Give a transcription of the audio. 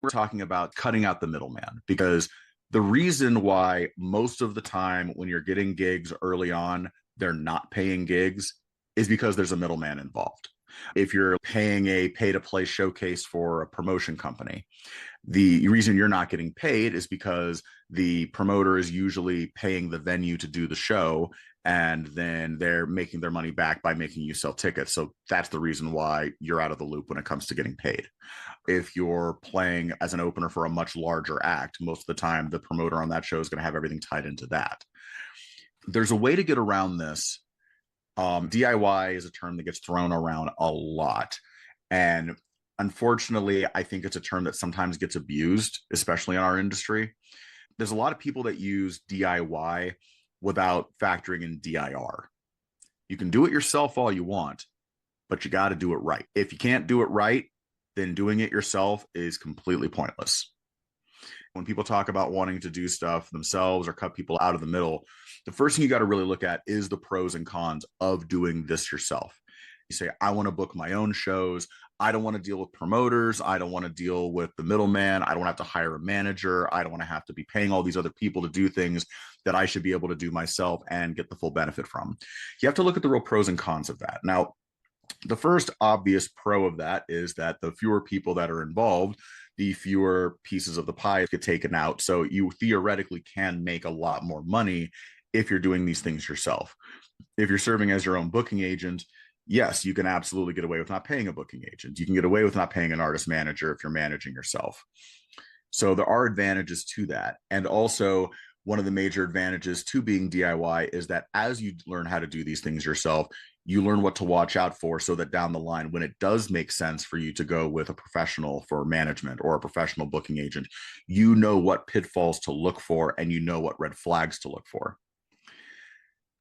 we're talking about cutting out the middleman, because the reason why most of the time when you're getting gigs early on, they're not paying gigs is because there's a middleman involved. If you're paying a pay to play showcase for a promotion company, the reason you're not getting paid is because the promoter is usually paying the venue to do the show, and then they're making their money back by making you sell tickets. So that's the reason why you're out of the loop when it comes to getting paid. If you're playing as an opener for a much larger act, most of the time the promoter on that show is going to have everything tied into that. There's a way to get around this. DIY is a term that gets thrown around a lot. And unfortunately, I think it's a term that sometimes gets abused, especially in our industry. There's a lot of people that use DIY without factoring in DIR. You can do it yourself all you want, but you got to do it right. If you can't do it right, then doing it yourself is completely pointless. When people talk about wanting to do stuff themselves or cut people out of the middle, the first thing you got to really look at is the pros and cons of doing this yourself. You say, I want to book my own shows. I don't want to deal with promoters. I don't want to deal with the middleman. I don't have to hire a manager. I don't want to have to be paying all these other people to do things that I should be able to do myself and get the full benefit from. You have to look at the real pros and cons of that. Now, the first obvious pro of that is that the fewer people that are involved, the fewer pieces of the pie get taken out. So you theoretically can make a lot more money if you're doing these things yourself. If you're serving as your own booking agent, yes, you can absolutely get away with not paying a booking agent. You can get away with not paying an artist manager if you're managing yourself. So there are advantages to that. And also, one of the major advantages to being DIY is that as you learn how to do these things yourself, you learn what to watch out for, so that down the line, when it does make sense for you to go with a professional for management or a professional booking agent, you know what pitfalls to look for and you know what red flags to look for.